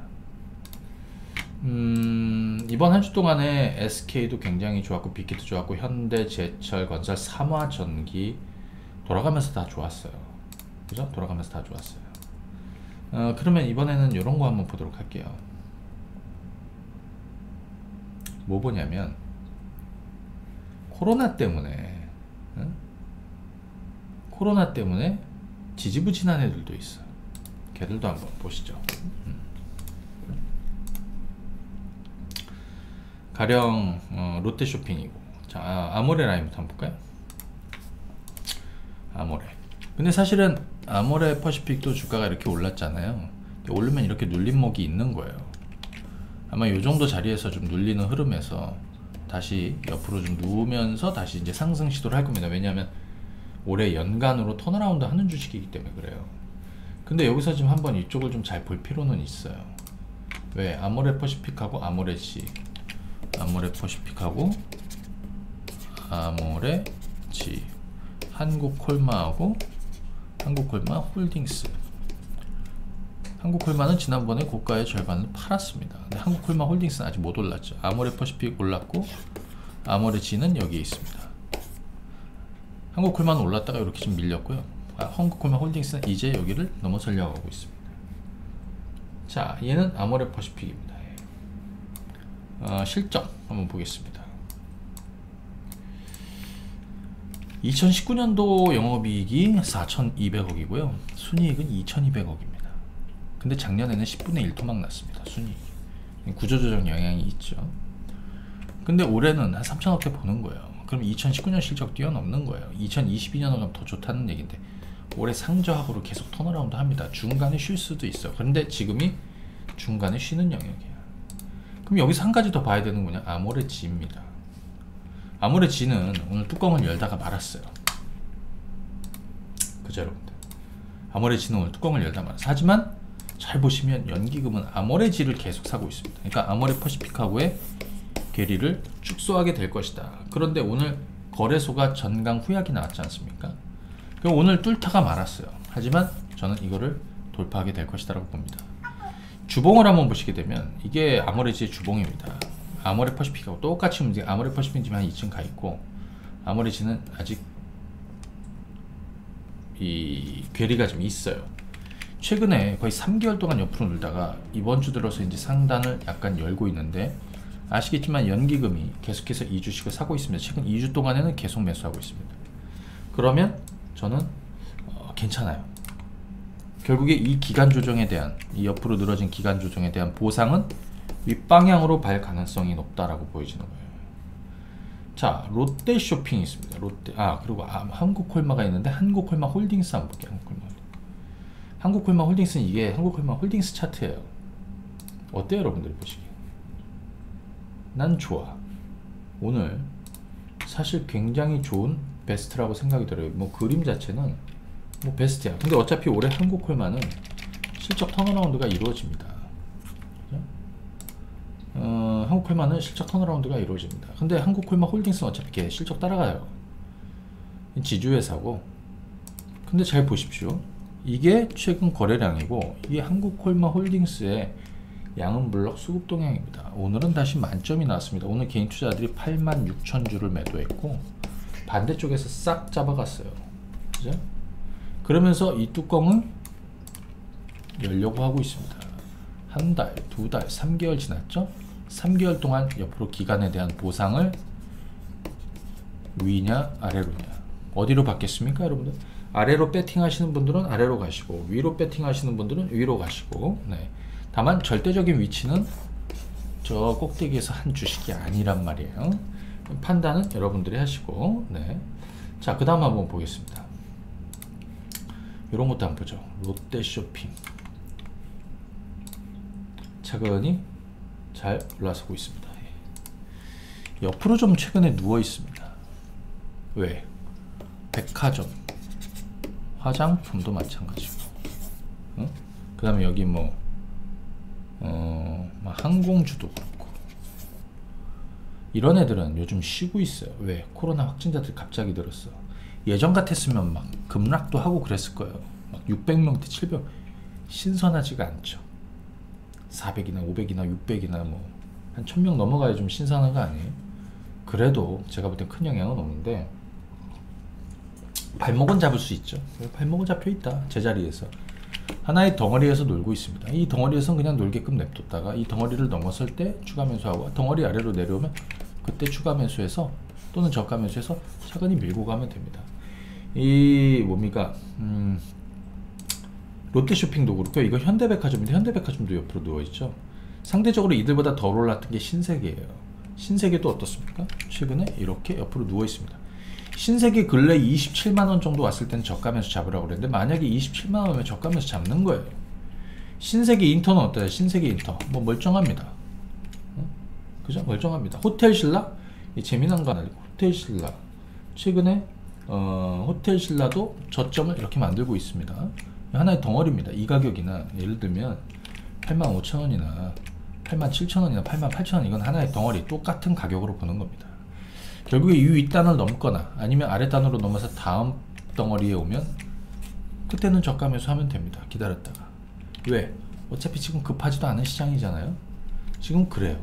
S1: 이번 한 주 동안에 SK도 굉장히 좋았고 빅히트 좋았고 현대제철, 건설, 삼화전기 돌아가면서 다 좋았어요. 그죠? 돌아가면서 다 좋았어요. 그러면 이번에는 이런 거 한번 보도록 할게요. 뭐 보냐면 코로나 때문에 코로나 때문에 지지부진한 애들도 있어. 걔들도 한번 보시죠. 가령 롯데쇼핑이고, 자, 아모레라인부터 한번 볼까요? 아모레. 근데 사실은 아모레 퍼시픽도 주가가 이렇게 올랐잖아요. 오르면 이렇게 눌림목이 있는 거예요. 아마 이 정도 자리에서 좀 눌리는 흐름에서 다시 옆으로 좀 누우면서 다시 이제 상승 시도를 할 겁니다. 왜냐하면 올해 연간으로 턴어라운드 하는 주식이기 때문에 그래요. 근데 여기서 지금 한번 이쪽을 좀 잘 볼 필요는 있어요. 왜? 아모레 퍼시픽하고 아모레지, 아모레 퍼시픽하고 아모레지, 한국콜마하고 한국콜마 홀딩스. 한국콜마는 지난번에 고가의 절반을 팔았습니다. 근데 한국콜마 홀딩스는 아직 못 올랐죠. 아모레 퍼시픽 올랐고 아모레지는 여기에 있습니다. 한국콜마는 올랐다가 이렇게 좀 밀렸고요. 한국콜마 홀딩스는 이제 여기를 넘어서려고 하고 있습니다. 자, 얘는 아모레 퍼시픽입니다. 실적 한번 보겠습니다. 2019년도 영업이익이 4,200억이고요. 순이익은 2,200억입니다. 근데 작년에는 10분의 1 토막 났습니다. 순이익. 구조조정 영향이 있죠. 근데 올해는 한 3,000억대 보는 거예요. 그럼 2019년 실적 뛰어넘는 거예요. 2022년으로 가면 더 좋다는 얘기인데 올해 상저하고로 계속 턴어라운드 합니다. 중간에 쉴 수도 있어. 그런데 지금이 중간에 쉬는 영역이에요. 그럼 여기서 한 가지 더 봐야 되는 거냐? 아모레지입니다. 아모레지는 오늘 뚜껑을 열다가 말았어요. 그죠, 여러분들? 아모레지는 오늘 뚜껑을 열다 말았어요. 하지만 잘 보시면 연기금은 아모레지를 계속 사고 있습니다. 그러니까 아모레 퍼시픽하고의 괴리를 축소하게 될 것이다. 그런데 오늘 거래소가 전강 후약이 나왔지 않습니까? 그럼 오늘 뚫다가 말았어요. 하지만 저는 이거를 돌파하게 될 것이다 라고 봅니다. 주봉을 한번 보시게 되면 이게 아모레지의 주봉입니다. 아모레 퍼시픽하고 똑같이 움직여. 아모레 퍼시픽 지금 한 2층 가 있고 아모레지는 아직 이 괴리가 좀 있어요. 최근에 거의 3개월 동안 옆으로 놀다가 이번 주 들어서 이제 상단을 약간 열고 있는데 아시겠지만 연기금이 계속해서 이 주식을 사고 있습니다. 최근 2주 동안에는 계속 매수하고 있습니다. 그러면 저는 괜찮아요. 결국에 이 기간 조정에 대한, 이 옆으로 늘어진 기간 조정에 대한 보상은 윗방향으로 발 가능성이 높다라고 보여지는 거예요. 자, 롯데쇼핑이 있습니다. 그리고 한국콜마가 있는데, 한국콜마 홀딩스 한번 볼게요. 한국콜마 홀딩스는 이게 한국콜마 홀딩스 차트예요. 어때요, 여러분들 보시기에? 난 좋아. 오늘 사실 굉장히 좋은 베스트라고 생각이 들어요. 뭐 그림 자체는 뭐 베스트야. 근데 어차피 올해 한국콜마는 실적 턴어라운드가 이루어집니다. 그죠? 한국콜마는 실적 턴어라운드가 이루어집니다. 근데 한국콜마 홀딩스는 어차피 걔 실적 따라가요. 지주회사고. 근데 잘 보십시오. 이게 최근 거래량이고, 이게 한국콜마 홀딩스의 양은블럭 수급 동향입니다. 오늘은 다시 만점이 나왔습니다. 오늘 개인 투자자들이 86,000주를 매도했고, 반대쪽에서 싹 잡아갔어요. 그죠? 그러면서 이 뚜껑을 열려고 하고 있습니다. 한 달, 두 달, 3개월 지났죠? 3개월 동안 옆으로 기간에 대한 보상을 위냐 아래로냐, 어디로 받겠습니까, 여러분들? 아래로 배팅 하시는 분들은 아래로 가시고, 위로 배팅 하시는 분들은 위로 가시고, 네. 다만 절대적인 위치는 저 꼭대기에서 한 주식이 아니란 말이에요. 판단은 여러분들이 하시고, 네. 자, 그 다음 한번 보겠습니다. 이런 것도 한번 보죠. 롯데쇼핑 차근히 잘 올라서고 있습니다. 옆으로 좀 최근에 누워 있습니다. 왜? 백화점, 화장품도 마찬가지고, 그 다음에 여기 뭐 항공주도 그렇고, 이런 애들은 요즘 쉬고 있어요. 왜? 코로나 확진자들이 갑자기 늘었어. 예전 같았으면 막 급락도 하고 그랬을 거예요. 막 600명대 700, 신선하지가 않죠. 400이나 500이나 600이나 뭐 한 1000명 넘어가야 좀 신선한 거 아니에요? 그래도 제가 볼 땐 큰 영향은 없는데, 발목은 잡을 수 있죠. 발목은 잡혀 있다. 제자리에서 하나의 덩어리에서 놀고 있습니다. 이 덩어리에서는 그냥 놀게끔 냅뒀다가 이 덩어리를 넘었을 때 추가 매수하고, 덩어리 아래로 내려오면 그때 추가 매수해서 또는 저가 매수해서 차근히 밀고 가면 됩니다. 이 뭡니까, 롯데쇼핑도 그렇고, 이거 현대백화점인데 현대백화점도 옆으로 누워있죠. 상대적으로 이들보다 덜 올랐던 게 신세계예요. 신세계도 어떻습니까? 최근에 이렇게 옆으로 누워있습니다. 신세계 근래 27만원 정도 왔을 때는 저가 매수 잡으라고 그랬는데, 만약에 27만원 오면 저가 매수 잡는 거예요. 신세계 인터는 어때요? 신세계 인터 뭐 멀쩡합니다. 그죠? 멀쩡합니다. 호텔신라? 재미난 거 아니고, 호텔신라 최근에 호텔신라도 저점을 이렇게 만들고 있습니다. 하나의 덩어리입니다. 이 가격이나 예를 들면 85,000원이나 87,000원이나 88,000원, 이건 하나의 덩어리, 똑같은 가격으로 보는 겁니다. 결국에 이 윗단을 넘거나 아니면 아랫단으로 넘어서 다음 덩어리에 오면 그때는 저가 매수하면 됩니다. 기다렸다가. 왜? 어차피 지금 급하지도 않은 시장이잖아요. 지금 그래요.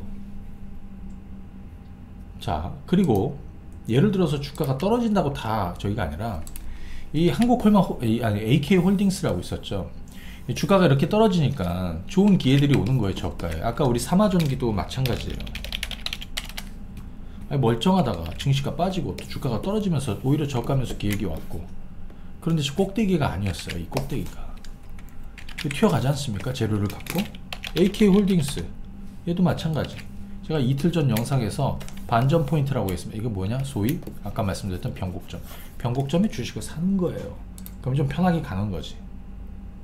S1: 자, 그리고 예를 들어서 주가가 떨어진다고 다 저희가 아니라, 이 한국콜마 AK홀딩스라고 있었죠. 주가가 이렇게 떨어지니까 좋은 기회들이 오는 거예요. 저가에. 아까 우리 삼화전기도 마찬가지예요. 멀쩡하다가 증시가 빠지고 또 주가가 떨어지면서 오히려 저가면서 기획이 왔고, 그런데 꼭대기가 아니었어요. 이 꼭대기가 튀어가지 않습니까? 재료를 갖고. AK홀딩스 얘도 마찬가지. 제가 이틀 전 영상에서 반전 포인트라고 했습니다. 이거 뭐냐? 소위 아까 말씀드렸던 변곡점. 변곡점에 주식을 사는 거예요. 그럼 좀 편하게 가는 거지.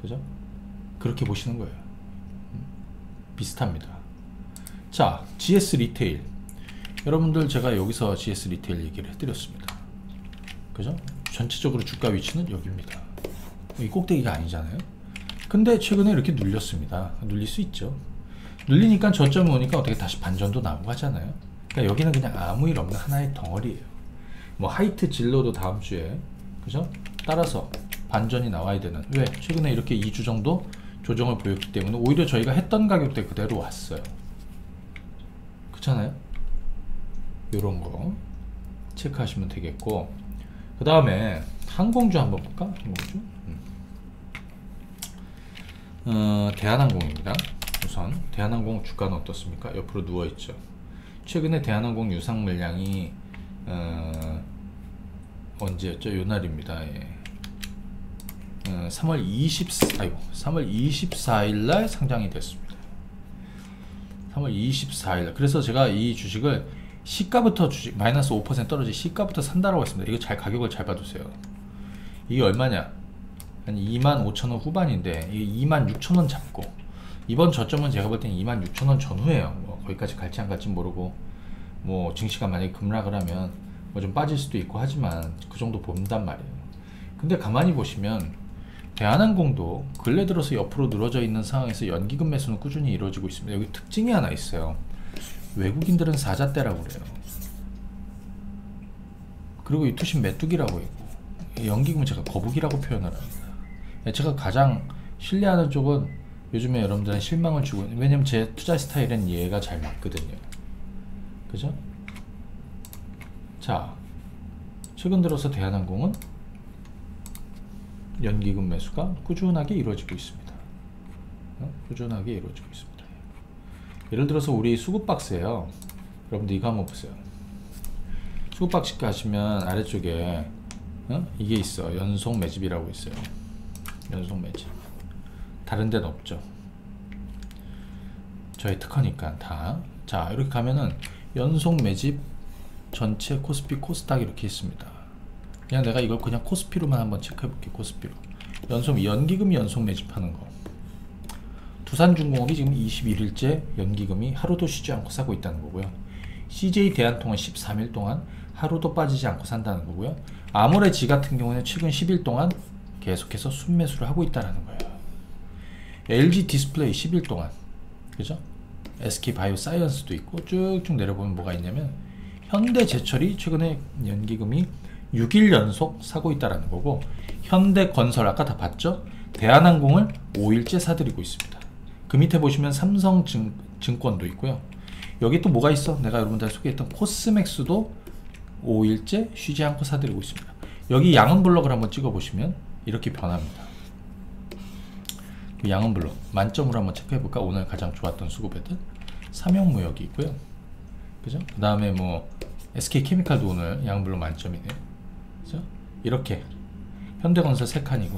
S1: 그죠? 그렇게 보시는 거예요. 비슷합니다. 자, GS 리테일. 여러분들 제가 여기서 GS 리테일 얘기를 해드렸습니다. 그죠? 전체적으로 주가 위치는 여기입니다. 이 꼭대기가 아니잖아요. 근데 최근에 이렇게 눌렸습니다. 눌릴 수 있죠. 눌리니까 저점이 오니까 어떻게 다시 반전도 나오고 하잖아요. 그러니까 여기는 그냥 아무 일 없는 하나의 덩어리예요. 뭐 하이트 진로도 다음 주에, 그죠? 따라서 반전이 나와야 되는. 왜? 최근에 이렇게 2주 정도 조정을 보였기 때문에 오히려 저희가 했던 가격대 그대로 왔어요. 그렇잖아요? 요런 거 체크하시면 되겠고, 그 다음에 항공주 한번 볼까? 항공주? 대한항공입니다. 우선 대한항공 주가는 어떻습니까? 옆으로 누워있죠. 최근에 대한항공 유상 물량이 언제였죠? 요날입니다. 예. 3월 24일 날 상장이 됐습니다. 3월 24일 날. 그래서 제가 이 주식을 시가부터 마이너스 5% 떨어진 시가부터 산다라고 했습니다. 이거 가격을 잘 봐두세요. 이게 얼마냐? 한 25,000원 후반인데 이게 26,000원 잡고, 이번 저점은 제가 볼 때는 26,000원 전후에요. 뭐 거기까지 갈지 안 갈지 모르고, 뭐 증시가 만약에 급락을 하면 뭐 좀 빠질 수도 있고 하지만 그 정도 본단 말이에요. 근데 가만히 보시면 대한항공도 근래 들어서 옆으로 늘어져 있는 상황에서 연기금 매수는 꾸준히 이루어지고 있습니다. 여기 특징이 하나 있어요. 외국인들은 사자떼라고 그래요. 그리고 이 투신 메뚜기라고 했고, 연기금은 제가 거북이라고 표현을 합니다. 제가 가장 신뢰하는 쪽은 요즘에 여러분들은 실망을 주고 있는, 왜냐면 제 투자 스타일은 얘가 잘 맞거든요. 그죠? 자, 최근 들어서 대한항공은 연기금 매수가 꾸준하게 이루어지고 있습니다. 꾸준하게 이루어지고 있습니다. 예를 들어서 우리 수급박스에요. 여러분들 이거 한번 보세요. 수급박스 가시면 아래쪽에 이게 있어. 연속 매집이라고 있어요. 연속 매집. 다른 데는 없죠. 저의 특허니까 다. 자, 이렇게 가면은 연속 매집 전체 코스피 코스닥 이렇게 있습니다. 그냥 내가 이걸 그냥 코스피로만 한번 체크해 볼게. 코스피로 연기금이 연속 매집하는 거. 두산중공업이 지금 21일째 연기금이 하루도 쉬지 않고 사고 있다는 거고요. CJ 대한통운 13일 동안 하루도 빠지지 않고 산다는 거고요. 아모레지 같은 경우는 최근 10일 동안 계속해서 순매수를 하고 있다는 거예요. LG 디스플레이 10일 동안, 그죠? SK 바이오사이언스도 있고 쭉쭉 내려보면 뭐가 있냐면 현대제철이 최근에 연기금이 6일 연속 사고 있다는 거고, 현대건설 아까 다 봤죠? 대한항공을 5일째 사들이고 있습니다. 그 밑에 보시면 삼성증권도 있고요. 여기 또 뭐가 있어? 내가 여러분들 소개했던 코스맥스도 5일째 쉬지 않고 사들이고 있습니다. 여기 양은 블럭을 한번 찍어 보시면 이렇게 변합니다. 양은 블럭 만점으로 한번 체크해 볼까? 오늘 가장 좋았던 수급애들 삼형무역이 있고요. 그죠? 그 다음에 뭐 SK케미칼도 오늘 양은 블럭 만점이네요. 그죠? 이렇게 현대건설 3칸이고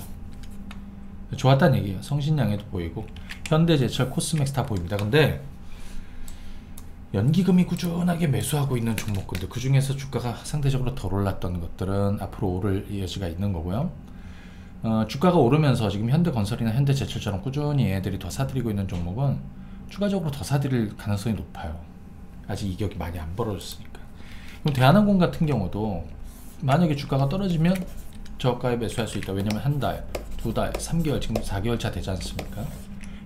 S1: 좋았다는 얘기예요. 성신양에도 보이고 현대제철, 코스맥스 다 보입니다. 근데 연기금이 꾸준하게 매수하고 있는 종목들, 그 중에서 주가가 상대적으로 덜 올랐던 것들은 앞으로 오를 여지가 있는 거고요. 주가가 오르면서 지금 현대건설이나 현대제철처럼 꾸준히 얘들이 더 사들이고 있는 종목은 추가적으로 더 사들일 가능성이 높아요. 아직 이격이 많이 안 벌어졌으니까. 그럼 대한항공 같은 경우도 만약에 주가가 떨어지면 저가에 매수할 수 있다. 왜냐면 한 달, 두 달, 3개월, 지금 4개월 차 되지 않습니까?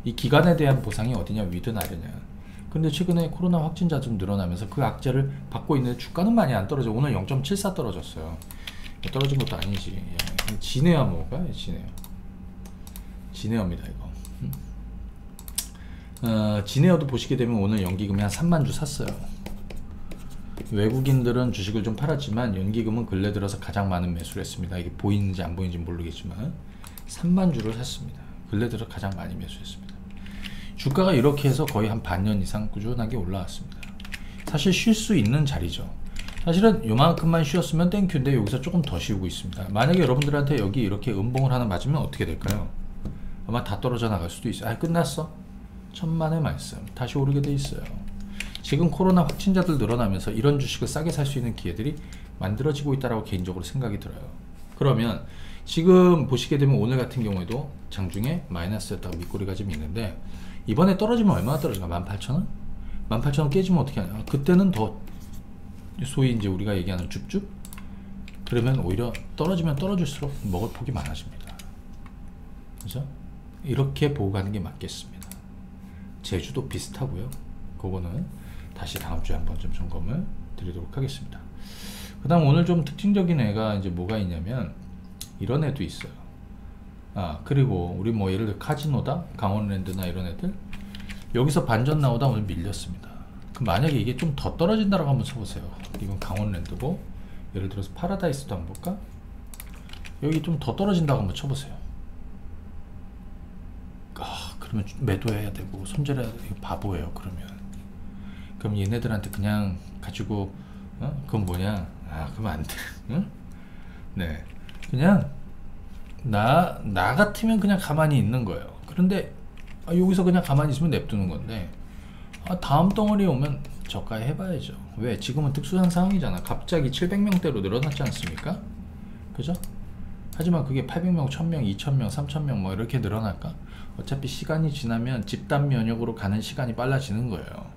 S1: 이 기간에 대한 보상이 어디냐, 위든 아래냐. 근데 최근에 코로나 확진자 좀 늘어나면서 그 악재를 받고 있는데 주가는 많이 안 떨어져. 오늘 0.74 떨어졌어요. 떨어진 것도 아니지. 지네어 뭐가? 지네어입니다 이거. 지네어도 보시게 되면 오늘 연기금이 한 3만 주 샀어요. 외국인들은 주식을 좀 팔았지만 연기금은 근래 들어서 가장 많은 매수를 했습니다. 이게 보이는지 안 보이는지 모르겠지만 3만 주를 샀습니다. 근래 들어 가장 많이 매수했습니다. 주가가 이렇게 해서 거의 한 반년 이상 꾸준하게 올라왔습니다. 사실 쉴 수 있는 자리죠. 사실은 요만큼만 쉬었으면 땡큐인데 여기서 조금 더 쉬고 있습니다. 만약에 여러분들한테 여기 이렇게 음봉을 하나 맞으면 어떻게 될까요? 아마 다 떨어져 나갈 수도 있어요. 아, 끝났어. 천만의 말씀. 다시 오르게 돼 있어요. 지금 코로나 확진자들 늘어나면서 이런 주식을 싸게 살 수 있는 기회들이 만들어지고 있다고 개인적으로 생각이 들어요. 그러면 지금 보시게 되면 오늘 같은 경우에도 장중에 마이너스였다고 밑꼬리가 좀 있는데, 이번에 떨어지면 얼마나 떨어질까? 18,000원? 18,000원 깨지면 어떻게 하냐? 그때는 더 소위 이제 우리가 얘기하는 줍줍? 그러면 오히려 떨어지면 떨어질수록 먹을 폭이 많아집니다. 그죠? 이렇게 보고 가는 게 맞겠습니다. 제주도 비슷하고요. 그거는 다시 다음 주에 한번 좀 점검을 드리도록 하겠습니다. 그 다음 오늘 좀 특징적인 애가 이제 뭐가 있냐면 이런 애도 있어요. 아, 그리고 우리 뭐 예를 들어 카지노다, 강원랜드나 이런 애들 여기서 반전 나오다 오늘 밀렸습니다. 그럼 만약에 이게 좀 더 떨어진다라고 한번 쳐보세요. 이건 강원랜드고, 예를 들어서 파라다이스도 한번 볼까? 여기 좀 더 떨어진다고 한번 쳐보세요. 아, 그러면 매도해야 되고 손절해야 되고 바보예요. 그럼 얘네들한테 그냥 가지고 그건 뭐냐? 아, 그러면 안 돼. 응? 네, 그냥 나 같으면 그냥 가만히 있는 거예요. 그런데 여기서 그냥 가만히 있으면 냅두는 건데, 다음 덩어리 오면 저가 해봐야죠. 왜? 지금은 특수한 상황이잖아. 갑자기 700명대로 늘어났지 않습니까? 그죠? 하지만 그게 800명, 1000명, 2000명, 3000명 뭐 이렇게 늘어날까? 어차피 시간이 지나면 집단 면역으로 가는 시간이 빨라지는 거예요.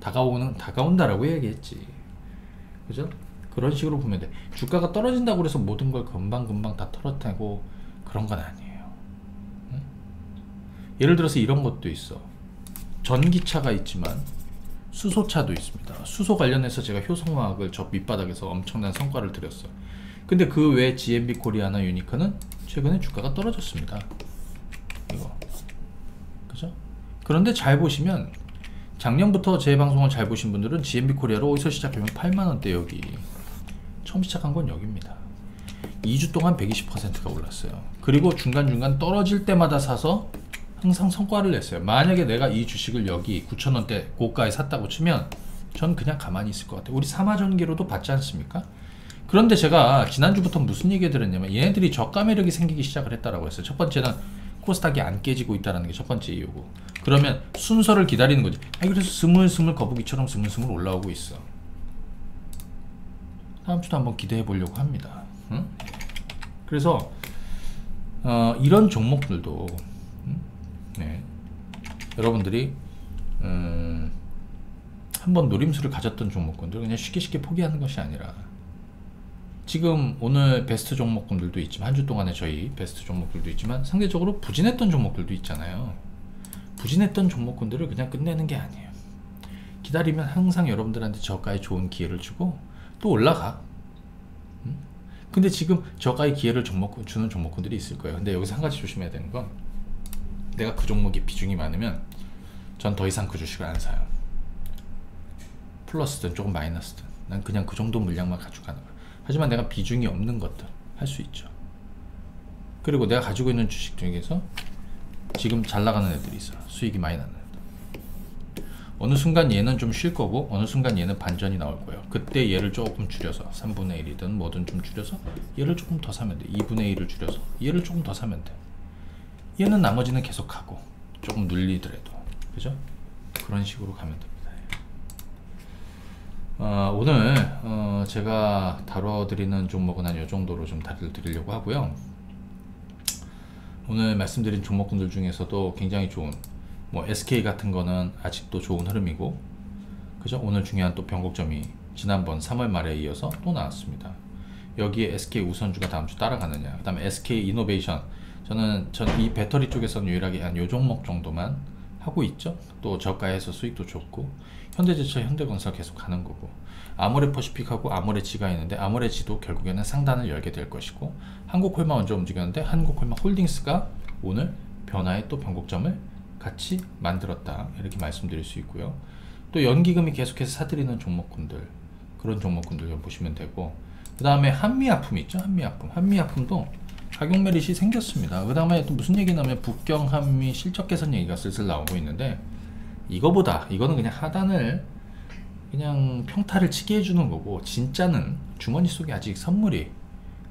S1: 다가온다라고 얘기했지. 그죠? 그런 식으로 보면 돼. 주가가 떨어진다고 해서 모든 걸 금방금방 다 털어내고 그런 건 아니에요. 응? 예를 들어서 이런 것도 있어. 전기차가 있지만 수소차도 있습니다. 수소 관련해서 제가 효성화학을 저 밑바닥에서 엄청난 성과를 드렸어요. 근데 그 외 GMB 코리아나 유니크는 최근에 주가가 떨어졌습니다. 이거. 그죠? 그런데 잘 보시면 작년부터 제 방송을 잘 보신 분들은 GMB 코리아로 어디서 시작하면 8만원대 여기. 처음 시작한 건 여기입니다. 2주 동안 120%가 올랐어요. 그리고 중간중간 떨어질 때마다 사서 항상 성과를 냈어요. 만약에 내가 이 주식을 여기 9,000원대 고가에 샀다고 치면 전 그냥 가만히 있을 것 같아요. 우리 삼화전기로도 봤지 않습니까? 그런데 제가 지난주부터 무슨 얘기 드렸냐면 얘네들이 저가 매력이 생기기 시작을 했다라고 했어요. 첫 번째는 코스닥이 안 깨지고 있다는 게 첫 번째 이유고, 그러면 순서를 기다리는 거지. 그래서 스물스물 거북이처럼 스물스물 올라오고 있어. 다음 주도 한번 기대해 보려고 합니다. 응? 그래서 이런 종목들도 네. 여러분들이 한번 노림수를 가졌던 종목군들 그냥 쉽게 포기하는 것이 아니라, 지금 오늘 베스트 종목군들도 있지만 한 주 동안에 저희 베스트 종목들도 있지만 상대적으로 부진했던 종목들도 있잖아요. 부진했던 종목군들을 그냥 끝내는 게 아니에요. 기다리면 항상 여러분들한테 저가에 좋은 기회를 주고 또 올라가. 근데 지금 저가의 기회를 주는 종목군들이 있을 거예요. 근데 여기서 한 가지 조심해야 되는 건, 내가 그 종목이 비중이 많으면 전 더 이상 그 주식을 안 사요. 플러스든 조금 마이너스든 난 그냥 그 정도 물량만 가져가는 거야. 하지만 내가 비중이 없는 것들 할 수 있죠. 그리고 내가 가지고 있는 주식 중에서 지금 잘 나가는 애들이 있어. 수익이 많이 나는 애들. 어느 순간 얘는 좀 쉴 거고 어느 순간 얘는 반전이 나올 거예요. 그때 얘를 조금 줄여서 3분의 1이든 뭐든 좀 줄여서 얘를 조금 더 사면 돼. 2분의 1을 줄여서 얘를 조금 더 사면 돼. 얘는 나머지는 계속 하고 조금 눌리더라도, 그죠? 그런 식으로 가면 됩니다. 오늘 제가 다뤄드리는 종목은 한 이 정도로 좀 다뤄드리려고 하고요. 오늘 말씀드린 종목군들 중에서도 굉장히 좋은, 뭐 SK 같은 거는 아직도 좋은 흐름이고, 그죠? 오늘 중요한 또 변곡점이 지난번 3월 말에 이어서 또 나왔습니다. 여기에 SK 우선주가 다음 주 따라가느냐, 그 다음에 SK 이노베이션, 전 이 배터리 쪽에서는 유일하게 한 요 종목 정도만 하고 있죠. 또 저가에서 수익도 좋고, 현대제철, 현대건설 계속 가는 거고, 아모레퍼시픽하고 아모레지가 있는데 아모레지도 결국에는 상단을 열게 될 것이고, 한국콜마 먼저 움직였는데 한국콜마 홀딩스가 오늘 변화의 또 변곡점을 같이 만들었다, 이렇게 말씀드릴 수 있고요. 또 연기금이 계속해서 사들이는 종목군들, 그런 종목군들 좀 보시면 되고, 그 다음에 한미아품 있죠. 한미아품도 가격 메릿이 생겼습니다. 그 다음에 또 무슨 얘기 나면 북경 한미 실적 개선 얘기가 슬슬 나오고 있는데, 이거는 그냥 하단을 그냥 평타를 치게 해주는 거고, 진짜는 주머니 속에 아직 선물이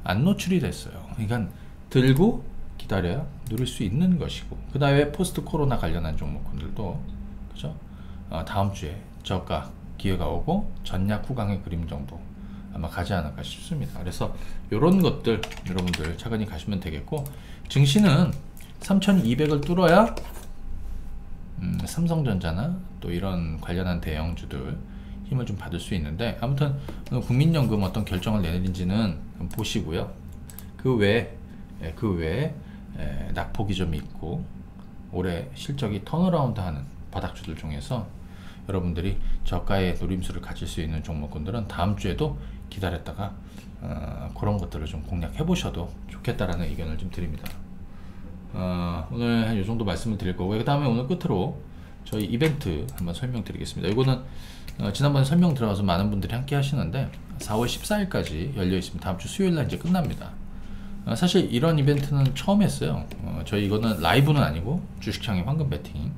S1: 안 노출이 됐어요. 그러니까 들고 기다려야 누릴 수 있는 것이고, 그 다음에 포스트 코로나 관련한 종목군들도, 그죠? 다음 주에 저가 기회가 오고 전략 후강의 그림 정도 아마 가지 않을까 싶습니다. 그래서 이런 것들 여러분들 차근히 가시면 되겠고, 증시는 3200을 뚫어야 삼성전자나 또 이런 관련한 대형주들 힘을 좀 받을 수 있는데, 아무튼 국민연금 어떤 결정을 내린지는 보시고요. 그 외에 낙폭이 좀 있고 올해 실적이 턴어라운드 하는 바닥주들 중에서 여러분들이 저가의 노림수를 가질 수 있는 종목군들은 다음 주에도 기다렸다가 그런 것들을 좀 공략해 보셔도 좋겠다라는 의견을 좀 드립니다. 오늘 한 이 정도 말씀을 드릴 거고요. 그 다음에 오늘 끝으로 저희 이벤트 한번 설명드리겠습니다. 이거는 지난번에 설명 들어가서 많은 분들이 함께 하시는데 4월 14일까지 열려 있습니다. 다음 주 수요일날 이제 끝납니다. 사실 이런 이벤트는 처음 했어요. 저희 이거는 라이브는 아니고 주식창의 황금 배팅.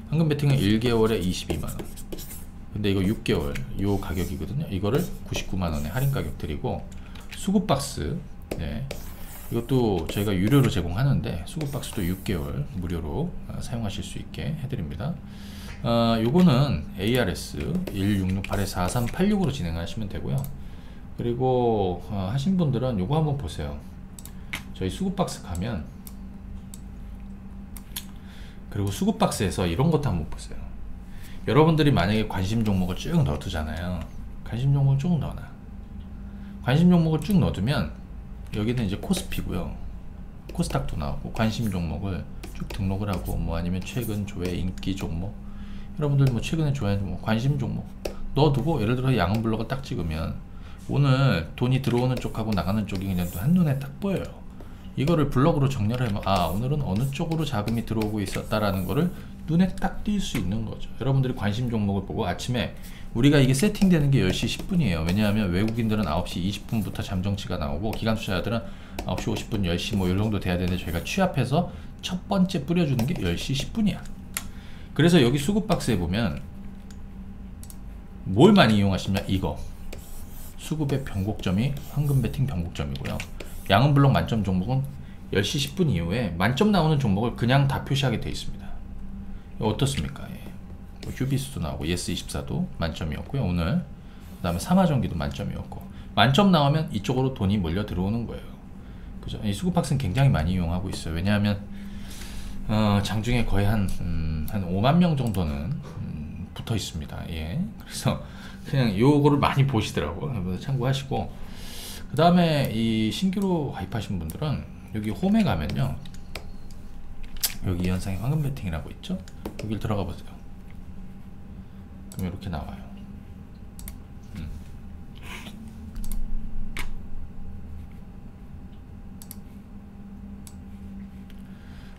S1: 황금 배팅은 1개월에 22만원. 근데 이거 6개월 요 가격이거든요. 이거를 99만원에 할인 가격 드리고, 수급 박스, 네, 이것도 저희가 유료로 제공하는데 수급박스도 6개월 무료로 사용하실 수 있게 해드립니다. 요거는 ARS 1668에 4386으로 진행하시면 되고요. 그리고 하신 분들은 요거 한번 보세요. 저희 수급박스 가면, 그리고 수급박스에서 이런 것도 한번 보세요. 여러분들이 만약에 관심 종목을 쭉 넣어두잖아요. 관심 종목을 쭉 넣어놔. 관심 종목을 쭉 넣어두면 여기는 이제 코스피고요. 코스닥도 나오고 관심 종목을 쭉 등록을 하고, 뭐 아니면 최근 조회 인기 종목, 여러분들 뭐 최근에 좋아하는 종목, 관심 종목 넣어두고, 예를 들어 양은 블록을 딱 찍으면 오늘 돈이 들어오는 쪽하고 나가는 쪽이 그냥 한눈에 딱 보여요. 이거를 블럭으로 정렬을 하면, 아, 오늘은 어느 쪽으로 자금이 들어오고 있었다라는 거를 눈에 딱 띌 수 있는 거죠. 여러분들이 관심 종목을 보고 아침에, 우리가 이게 세팅되는 게 10시 10분이에요. 왜냐하면 외국인들은 9시 20분부터 잠정치가 나오고, 기관 투자자들은 9시 50분, 10시 뭐 이 정도 돼야 되는데, 저희가 취합해서 첫 번째 뿌려주는 게 10시 10분이야. 그래서 여기 수급박스에 보면 뭘 많이 이용하시냐, 이거 수급의 변곡점이 황금 베팅 변곡점이고요. 양은 블록 만점 종목은 10시 10분 이후에 만점 나오는 종목을 그냥 다 표시하게 되어 있습니다. 어떻습니까? 예. 뭐 휴비스도 나오고 예스24도 만점이었고요. 오늘 그 다음에 삼화전기도 만점이었고, 만점 나오면 이쪽으로 돈이 몰려 들어오는 거예요. 그죠? 이 수급박스는 굉장히 많이 이용하고 있어요. 왜냐하면 장중에 거의 한 5만 명 정도는 붙어 있습니다. 예. 그래서 그냥 요거를 많이 보시더라고요. 참고하시고, 그 다음에 이 신규로 가입하신 분들은 여기 홈에 가면요, 여기 이현상의 황금 베팅이라고 있죠. 여기를 들어가 보세요. 그럼 이렇게 나와요.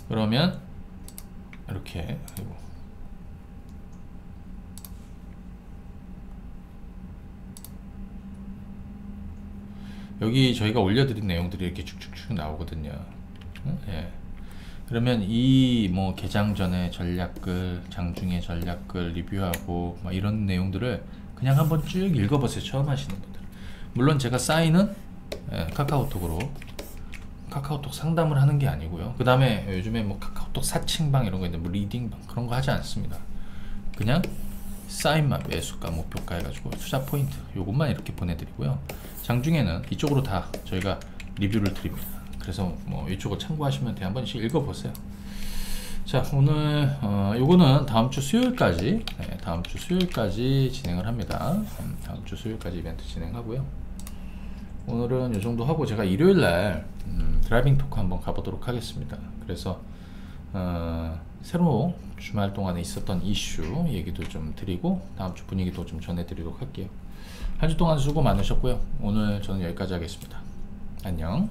S1: 그러면 이렇게, 여기 저희가 올려드린 내용들이 이렇게 쭉쭉쭉 나오거든요. 예. 그러면 이 뭐 개장 전에 전략글, 장중에 전략글 리뷰하고 막 이런 내용들을 그냥 한번 쭉 읽어보세요. 처음 하시는 분들. 물론 제가 사인은 카카오톡으로, 카카오톡 상담을 하는 게 아니고요. 그 다음에 요즘에 뭐 카카오톡 사칭방 이런 거 있는데, 뭐 리딩방 그런 거 하지 않습니다. 그냥 사인만, 매수가, 목표가 해가지고 투자 포인트 요것만 이렇게 보내드리고요. 장중에는 이쪽으로 다 저희가 리뷰를 드립니다. 그래서 뭐 이쪽을 참고하시면 돼. 한 번씩 읽어보세요. 자, 오늘 요거는 다음주 수요일까지, 다음주 수요일까지 진행을 합니다. 다음주 수요일까지 이벤트 진행하고요. 오늘은 요 정도 하고, 제가 일요일날 드라이빙 토크 한번 가보도록 하겠습니다. 그래서 새로 주말 동안에 있었던 이슈 얘기도 좀 드리고, 다음주 분위기도 좀 전해드리도록 할게요. 한 주 동안 수고 많으셨고요. 오늘 저는 여기까지 하겠습니다. 안녕.